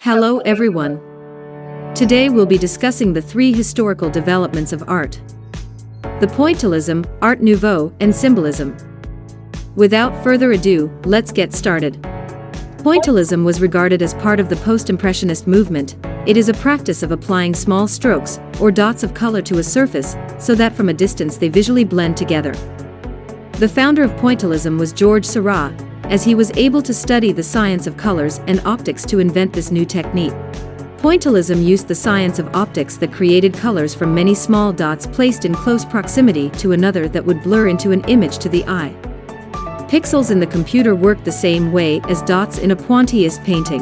Hello everyone. Today we'll be discussing the three historical developments of art: the Pointillism, Art Nouveau, and Symbolism. Without further ado, let's get started. Pointillism was regarded as part of the post-impressionist movement. It is a practice of applying small strokes, or dots of color to a surface, so that from a distance they visually blend together. The founder of Pointillism was Georges Seurat, as he was able to study the science of colors and optics to invent this new technique. Pointillism used the science of optics that created colors from many small dots placed in close proximity to another that would blur into an image to the eye. Pixels in the computer worked the same way as dots in a Pointillist painting.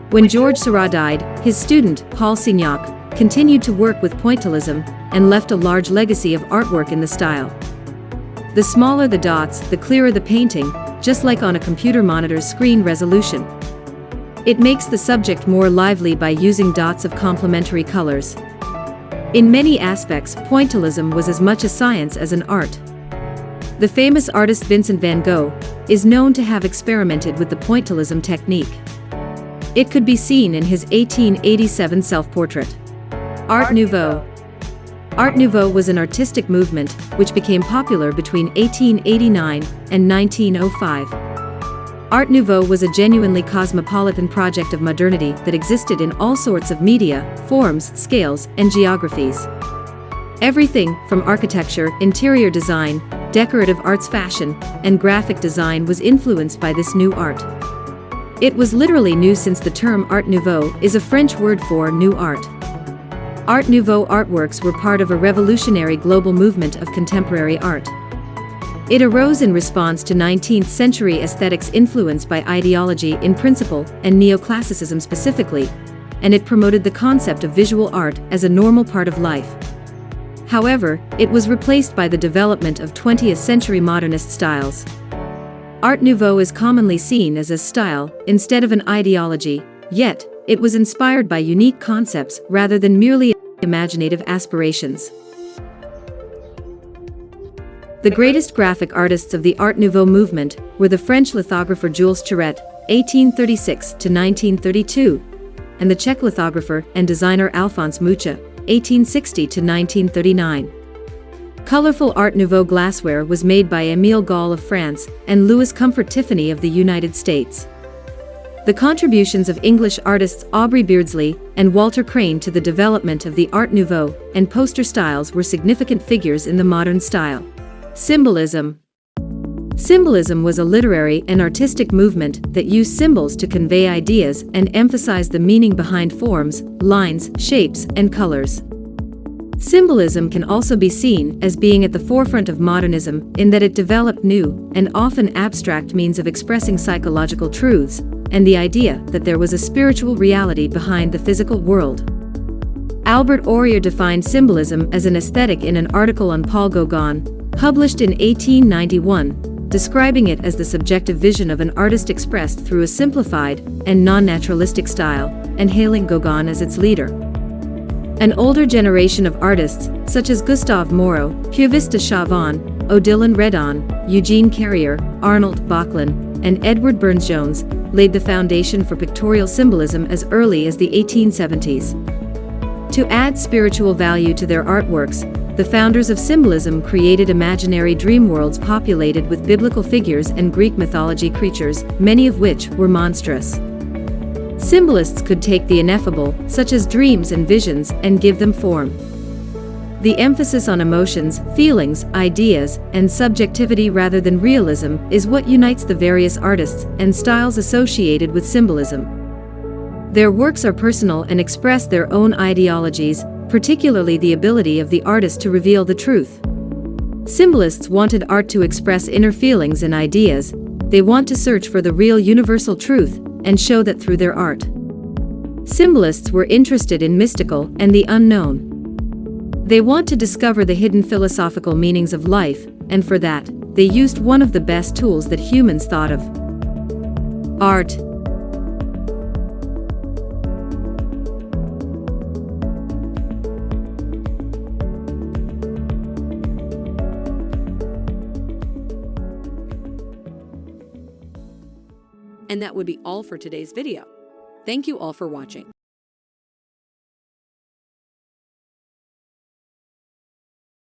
When Georges Seurat died, his student, Paul Signac, continued to work with Pointillism and left a large legacy of artwork in the style. The smaller the dots, the clearer the painting, just like on a computer monitor's screen resolution. It makes the subject more lively by using dots of complementary colors. In many aspects, Pointillism was as much a science as an art. The famous artist Vincent van Gogh is known to have experimented with the Pointillism technique. It could be seen in his 1887 self-portrait. Art Nouveau. Art Nouveau was an artistic movement which became popular between 1889 and 1905. Art Nouveau was a genuinely cosmopolitan project of modernity that existed in all sorts of media, forms, scales, and geographies. Everything from architecture, interior design, decorative arts, fashion, and graphic design was influenced by this new art. It was literally new since the term Art Nouveau is a French word for new art. Art Nouveau artworks were part of a revolutionary global movement of contemporary art. It arose in response to 19th-century aesthetics influenced by ideology in principle and neoclassicism specifically, and it promoted the concept of visual art as a normal part of life. However, it was replaced by the development of 20th-century modernist styles. Art Nouveau is commonly seen as a style instead of an ideology, yet it was inspired by unique concepts rather than merely imaginative aspirations. The greatest graphic artists of the Art Nouveau movement were the French lithographer Jules Cheret, 1836 to 1932, and the Czech lithographer and designer Alphonse Mucha, 1860 to 1939. Colorful Art Nouveau glassware was made by Émile Gall of France and Louis Comfort Tiffany of the United States. The contributions of English artists Aubrey Beardsley and Walter Crane to the development of the Art Nouveau and poster styles were significant figures in the modern style. Symbolism. Symbolism was a literary and artistic movement that used symbols to convey ideas and emphasize the meaning behind forms, lines, shapes, and colors. Symbolism can also be seen as being at the forefront of modernism in that it developed new and often abstract means of expressing psychological truths and the idea that there was a spiritual reality behind the physical world. Albert Aurier defined symbolism as an aesthetic in an article on Paul Gauguin, published in 1891, describing it as the subjective vision of an artist expressed through a simplified and non-naturalistic style, and hailing Gauguin as its leader. An older generation of artists, such as Gustave Moreau, Puvis de Chavannes, Odilon Redon, Eugene Carrier, Arnold Böcklin, and Edward Burne-Jones, laid the foundation for pictorial symbolism as early as the 1870s. To add spiritual value to their artworks, the founders of symbolism created imaginary dream worlds populated with biblical figures and Greek mythology creatures, many of which were monstrous. Symbolists could take the ineffable, such as dreams and visions, and give them form. The emphasis on emotions, feelings, ideas, and subjectivity rather than realism is what unites the various artists and styles associated with symbolism. Their works are personal and express their own ideologies, particularly the ability of the artist to reveal the truth. Symbolists wanted art to express inner feelings and ideas. They want to search for the real universal truth and show that through their art. Symbolists were interested in mystical and the unknown. They want to discover the hidden philosophical meanings of life, and for that, they used one of the best tools that humans thought of: art. And that would be all for today's video. Thank you all for watching.